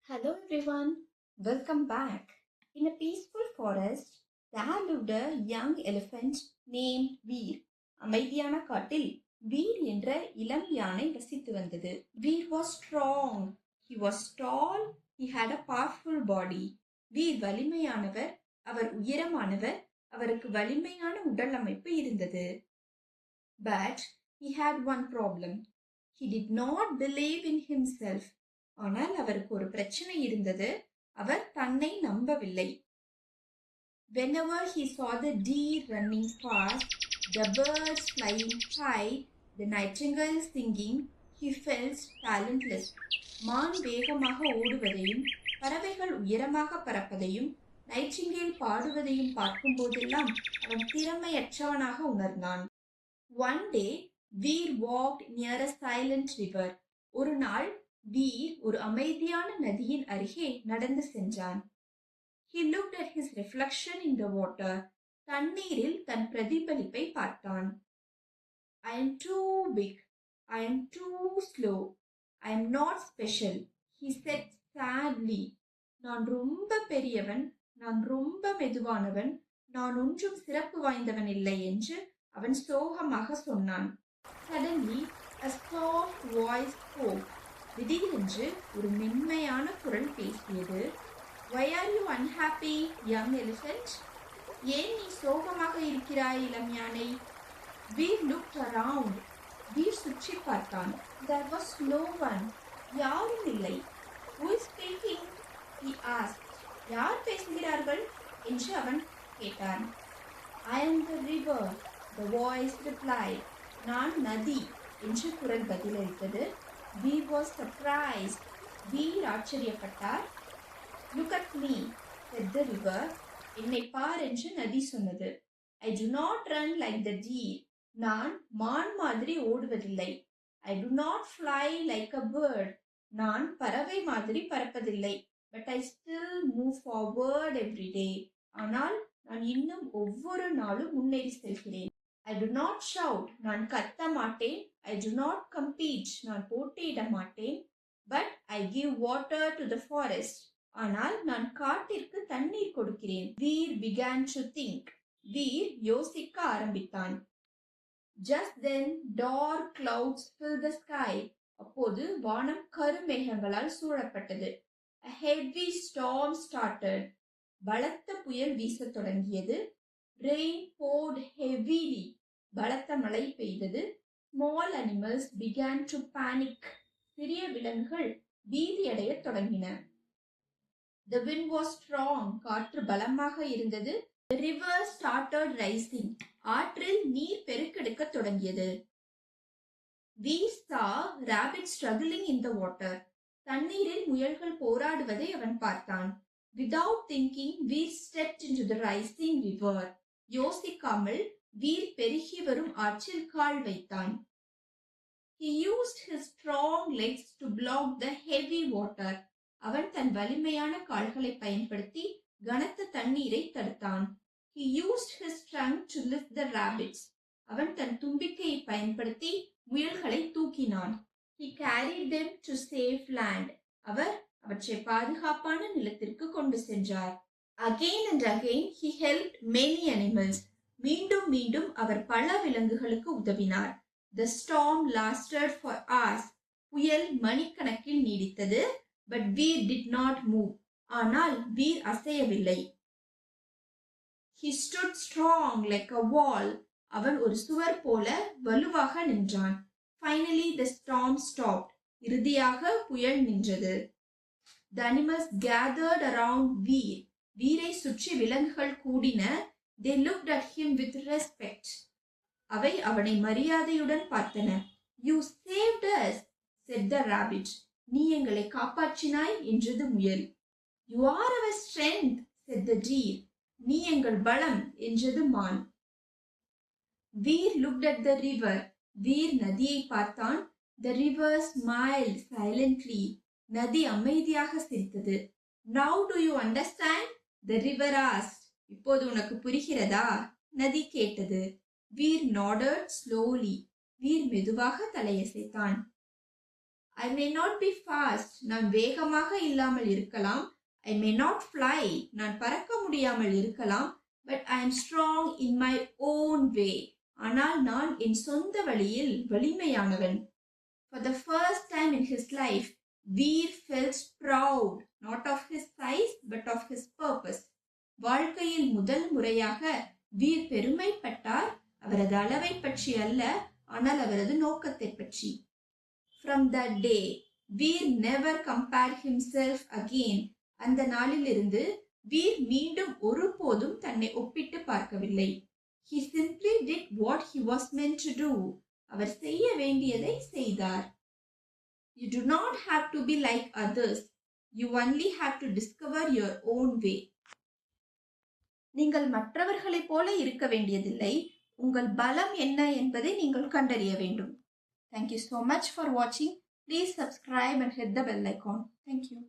Hello everyone, welcome back. In a peaceful forest, there lived a young elephant named Veer. அமைதியான காட்டில் வீர் என்ற இளம் யானை வசித்து வந்தது. Veer was strong. He was tall. He had a powerful body. Veer வலிமையானவர், அவர் உயரமானவர், அவருக்கு வலிமையான உடல் அமைப்பு இருந்தது. But he had one problem. He did not believe in himself. ஆனால் அவருக்கு ஒரு பிரச்சனை இருந்தது. அவர் தன்னை நம்பவில்லை. Whenever he saw the deer running fast, the birds flying high, the nightingale singing, he felt talentless. மான் வேகமாக ஓடுவதையும் பறவைகள் உயரமாக பறப்பதையும் நைட்டிங்கேல் பாடுவதையும் பார்க்கும் போதெல்லாம் அவன் திறமையற்றவனாக உணர்ந்தான். One day, Veer walked near a silent river. ஒரு நாள் வீர் ஒரு அமைதியான நதியின் அருகே நடந்து சென்றான். He looked at his reflection in the water. தண்ணீரில் தன் பிரதிபலிப்பை பார்த்தான். I am too big. I am too slow. I am not special. He said sadly. நான் ரொம்ப பெரியவன், நான் ரொம்ப மெதுவானவன், நான் ஒன்றும் சிறப்பு வாய்ந்தவன் இல்லை என்று அவன் சோகமாக சொன்னான். Suddenly, a soft voice spoke. திடீரென்று ஒரு மென்மையான குரல் பேசியது. Why are you unhappy, young elephant? ஏன் நீ சோகமாக இருக்கிறாய், இளம் யானை? Veer looked around. வீர் சுற்றி பார்த்தான். There was no one. யாரும் இல்லை. Who is speaking? He asked. யார் பேசுகிறார்கள் என்று அவன் கேட்டான். I am the river. The voice replied. நான் நதி என்று குரல் பதிலளித்தது. Veer was surprised. Veer ஆச்சரியப்பட்டார். Look at me, said the river. என்னை பார் என்று நதி சொன்னது. I do not run like the deer. நான் மான் மாதிரி ஓடுவதில்லை. I do not fly like a bird. நான் பறவை மாதிரி பறப்பதில்லை. But I still move forward every day. ஆனால் நான் இன்னும் ஒவ்வொரு நாளும் முன்னேறி செல்கிறேன். I do not shout. நான் கத்த மாட்டேன். I do not compete. நான் போட்டியிட மாட்டேன். But I give water to the forest. ஆனால் நான் காட்டிற்கு தண்ணீர் கொடுக்கிறேன். Veer began to think. Veer யோசிக்க ஆரம்பித்தான். Just then, dark clouds filled the sky. அப்போது வானம் கருமேகங்களால் சூழப்பட்டது. A heavy storm started. பலத்த புயல் வீசத் தொடங்கியது. Rain poured heavily. பலத்த மழை பெய்தது. Small animals began to panic. சிறிய விலங்குகள் பீதியடைய தொடங்கின. The wind was strong. காற்று பலமாக இருந்தது. The river started rising. ஆற்றில் நீர் பெருக்கெடுக்க தொடங்கியது. We saw rabbits struggling in the water. தண்ணீரில் முயல்கள் போராடுவதை அவன் பார்த்தான். Without thinking, Veer stepped into the rising river. யோசிக்காமல் வீர் பெருகி வரும் ஆற்றில் கால் வைத்தான். He used his strong legs to block the heavy water. அவன் தன் வலிமையான கால்களை பயன்படுத்தி கனத்த தண்ணீரை தடுத்தான். He used his trunk to lift the rabbits. அவன் தன் தும்பிக்கையை பயன்படுத்தி முயல்களை தூக்கினான். He carried them to safe land. அவர் அவற்றை பாதுகாப்பான நிலத்திற்கு கொண்டு சென்றார். Again and again he helped many animals. மீண்டும் மீண்டும் அவர் பல விலங்குகளுக்கு உதவினார். The storm lasted for hours. புயல் மணிக்கணக்கில் நீடித்தது. But Veer did not move. ஆனால் Veer அசையவில்லை. He stood strong like a wall. அவன் ஒரு சுவர் போல வலுவாக நின்றான். Finally the storm stopped. இறுதியாக புயல் நின்றது. The animals gathered around Veer. வீரை சுற்றி விலங்குகள் கூடின. They looked at him with respect. அவை அவனை மரியாதையுடன் பார்த்தன. You saved us, said the rabbit. நீ எங்களை காப்பாற்றினாய் என்றது முயல். You are our strength, said the deer. நீ எங்கள் பலம் என்றது மான். Veer looked at the river. Veer நதியை பார்த்தான். The river smiled silently. நதி அமைதியாக சிரித்தது. Now do you understand? The river asked. இப்போது உனக்கு புரிகிறதா? நதி கேட்டது. Veer nodded slowly. வீர் மெதுவாக தலையசைத்தான். I may not be fast. நான் வேகமாக இல்லாமல் இருக்கலாம். I may not fly. நான் பறக்க முடியாமல் இருக்கலாம். But I am strong in my own way. ஆனால் நான் என் சொந்த வழியில் வலிமையானவன். For the first time in his life, Veer felt proud, not of his size, but of his purpose. வாழ்க்கையில் முதல் முறையாக வீர் பெருமைப்பட்டார், அவரது அளவை பற்றி அல்ல, ஆனால் அவரது நோக்கத்தை பற்றி. From that day, Veer never compared himself again. அந்த நாளிலிருந்து வீர் மீண்டும் ஒருபோதும் தன்னை ஒப்பிட்டு பார்க்கவில்லை. He simply did what he was meant to do. அவர் செய்ய வேண்டியதை செய்தார். You do not have to be like others. You only have to discover your own way. நீங்கள் மற்றவர்களைப் போல இருக்க வேண்டியதில்லை. உங்கள் பலம் என்ன என்பதை நீங்கள் கண்டறிய வேண்டும். Thank you so much for watching. Please subscribe and hit the bell icon. Thank you.